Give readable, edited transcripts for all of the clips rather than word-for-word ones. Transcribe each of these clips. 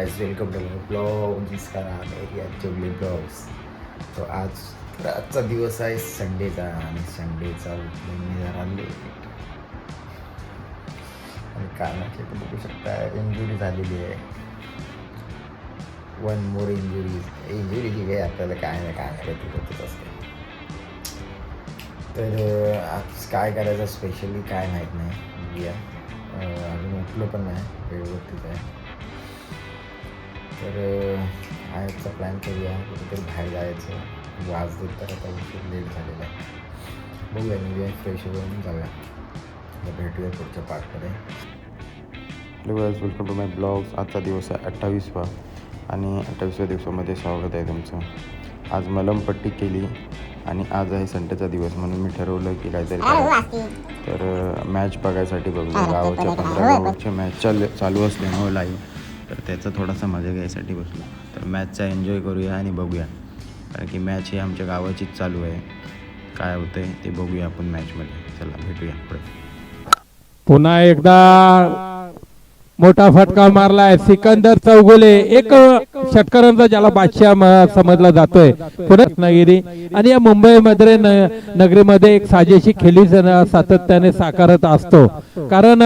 Guys welcome to my blog जिसका नाम है रिया जुबली ब्लॉग्स. तो आजचा दिवस आहे संडेचा आणि संडेचा मी जरा लेट आणि कारणाचे तर बघू शकता इंजुरी झालेली आहे. वन मोर इंजुरी जी काही आपल्याला काय नाही होतच असते. तर आज काय करायचं स्पेशली काय माहीत नाही. बघूया. अजून उठलो पण नाही, वेळवरतीच आहे. तर आजचा प्लॅन करूया, कुठेतरी बाहेर जायचं. वाजले तर आता उशीर लेट झालेला आहे. बघूया निघूया, फ्रेश होऊन जाऊया. भेटूया पुढच्या पार्टमध्ये. Hello guys, welcome to my blogs. आजचा दिवस आहे 28वा आणि 28व्या दिवसामध्ये स्वागत आहे तुमचं. आज मलमपट्टी केली आणि आज आहे संडेचा दिवस म्हणून मी ठरवलं की काहीतरी तर मॅच बघायसाठी बघूया. गावाच्या 15 ओव्हरच्या मॅच चालू असल्यामुळे लाईव्ह, तर त्याचा थोडासा मजा घ्यायसाठी बसलो. तर मॅचचा एन्जॉय करूया आणि बघूया, कारण की मॅच ही आमच्या गावाचीच चालू आहे. काय होतं आहे ते बघूया आपण मॅचमध्ये. चला भेटूया पुढे. पुन्हा एकदा मोठा फटका मारलाय सिकंदर चौगुले. एक षटकारांचा ज्याला बादशाह समजला जातोय पुणे रत्नागिरी आणि या मुंबईमध्ये नगरीमध्ये एक साजेशी खेळी सातत्याने साकारत असतो, कारण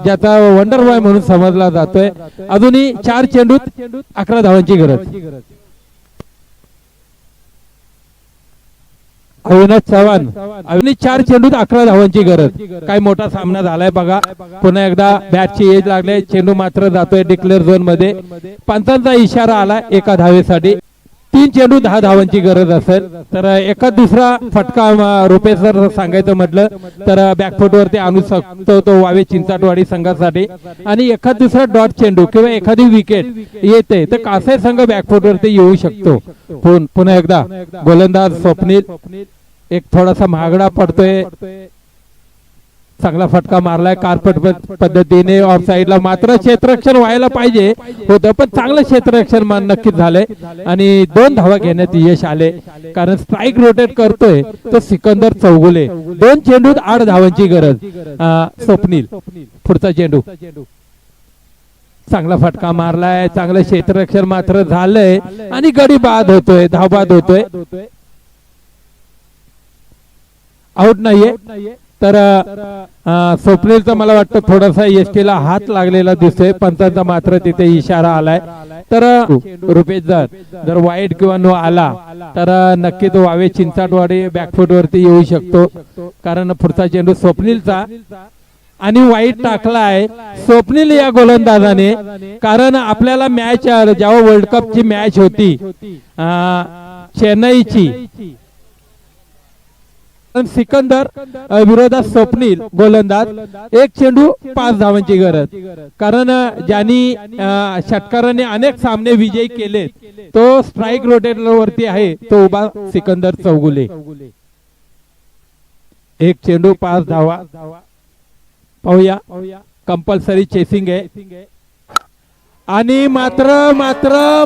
ज्याचा वंडर बॉय म्हणून समजला जातोय. अजूनही 4 चेंडूत 11 धावांची गरज. अविनाश चव्हाण 4 चेंडूत 11 धावांची गरज. काय मोठा सामना झालाय बघा. पुन्हा एकदा बॅटची एज लागले, चेंडू मात्र जातोय डिक्लेअर झोन मध्ये. पंचांचा इशारा आला एका धावेसाठी. 3 चेंडू 10 धावांची गरज असेल तर एका दुसरा फटका रुपेश जर सांगायचं म्हटलं तर बॅकफुट वरती आणू शकतो तो वावे चिंचाटवाडी संघासाठी. आणि एखाद दुसरा डॉट चेंडू किंवा एखादी विकेट येते तर कासाई संघ बॅकफुट वरती येऊ शकतो. पुन्हा एकदा गोलंदाज स्वप्नील एक थोडासा महागडा पडतोय. चांगला फटका मारलाय कारपट पद्धतीने ऑफ साइडला. मात्र क्षेत्ररक्षण व्हायला पाहिजे होतं, पण चांगलं क्षेत्ररक्षण नक्कीच झालंय आणि 2 धावा घेण्यात यश आले, कारण स्ट्राईक रोटेट करतोय तो सिकंदर चौगुले. 2 चेंडूत 8 धावांची गरज. स्वप्नील पुढचा चेंडू. चांगला फटका मारलाय, चांगलं क्षेत्ररक्षण मात्र झालंय आणि गडी बाद होतोय, धावबाद होतोय. आउट नाहीये. तर स्वप्नीलचा मला वाटतं थोडासा एसटीला हात लागलेला दिसतोय. पंचांचा मात्र तिथे इशारा आलाय. तर रुपेश जर वाईट किंवा नो आला तर नक्की तो वावे चिंचाटवाडी बॅकफुट वरती येऊ शकतो, कारण पुढचा चेंडू स्वप्नीलचा आणि वाईट टाकलाय स्वप्नील या गोलंदाजाने. कारण आपल्याला मॅच जेव्हा वर्ल्ड कपची मॅच होती चेन्नईची, सिकंदर विरोधात स्वप्नील गोलंदाज. 1 चेंडू 5 धावांची गरज, कारण ज्यांनी षटकाराने अनेक सामने विजयी केले तो स्ट्राईक रोटेटर वरती आहे तो उभा सिकंदर चौगुले. 1 चेंडू 5 धावा. पाहूया, कंपल्सरी चेसिंग आहे आणि मात्र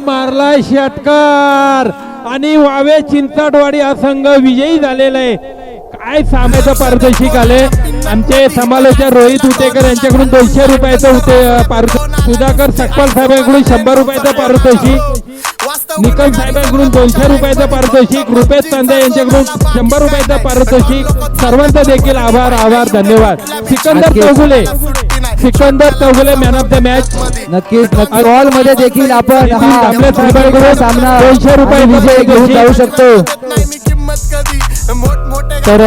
मारलाय षटकार आणि वावे चिंचाटवाडी हा संघ विजयी झालेला आहे. काय सामन्याचं पारितोषिक आले. आमचे समालोचक रोहित उतेकर यांच्याकडून 200 रुपयाचं पारितोषिक, सुधाकर सकपाल साहेबांकडून 100 रुपयाचं पारितोषिक, निकम साहेबांकडून 200 रुपयाचं पारितोषिक, रुपेश तांदे यांच्याकडून 100 रुपयाचं पारितोषिक. सर्वांचा देखील आभार धन्यवाद. Sikandar Chougule man of the match. नक्कीच हॉल मध्ये देखील आपण आपल्या साहेबांकडून सामना 200 रुपये विजय घेऊन जाऊ शकतो. तर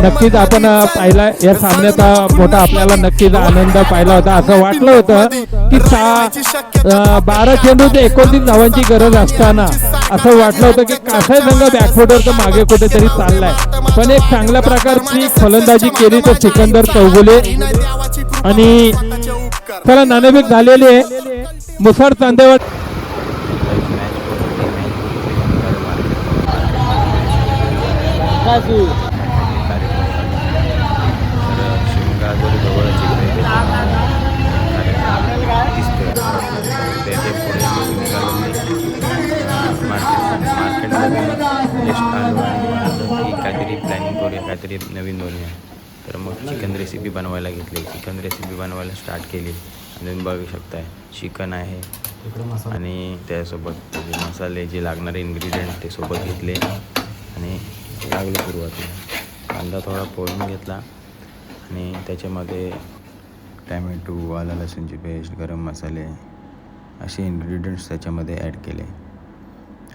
नक्कीच आपण पाहिला या सामन्याचा मोठा आपल्याला नक्कीच आनंद पाहिला होता. असं वाटलं होतं की 12 चेंडू ते 29 धावांची गरज असताना असं वाटलं होतं की कासाई संघ बॅकफुटवर मागे कुठेतरी चाललाय, पण एक चांगल्या प्रकारची फलंदाजी केली तर सिकंदर चौगुले. आणि चला नाणेफेक झालेली आहे. मुसळ चांदेवर काहीतरी प्लॅनिंग करूया, काहीतरी नवीन बनवूया. तर मग चिकन रेसिपी बनवायला घेतली. चिकन रेसिपी बनवायला स्टार्ट केली तुम्ही बघू शकताय चिकन आहे इकडे मसाला आणि त्यासोबत जे मसाले जे लागणारे इन्ग्रेडियंट ते सोबत घेतले आणि लागलो सुरुवातीला. कांदा थोडा पोळून घेतला आणि त्याच्यामध्ये टॅमॅटो, आलं लसूणची पेस्ट, गरम मसाले असे इन्ग्रेडियंट्स त्याच्यामध्ये ॲड केले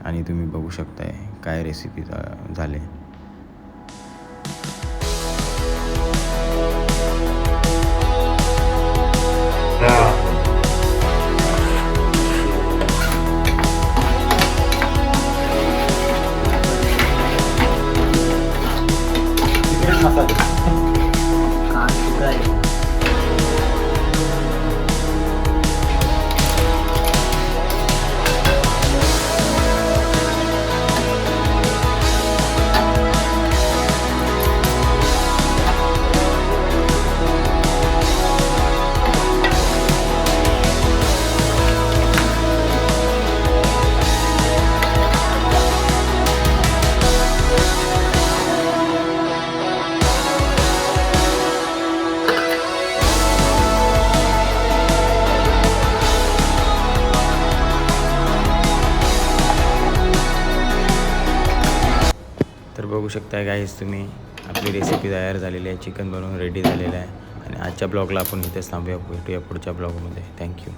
आणि तुम्ही बघू शकताय काय रेसिपी झाले. तर बघू शकताय गाईज तुम्ही आपली रेसिपी तयार झालेली आहे. चिकन बनवून रेडी झालेलं आहे आणि आजच्या ब्लॉगला आपण इथेच थांबूया. भेटूया पुढच्या ब्लॉगमध्ये. थँक्यू.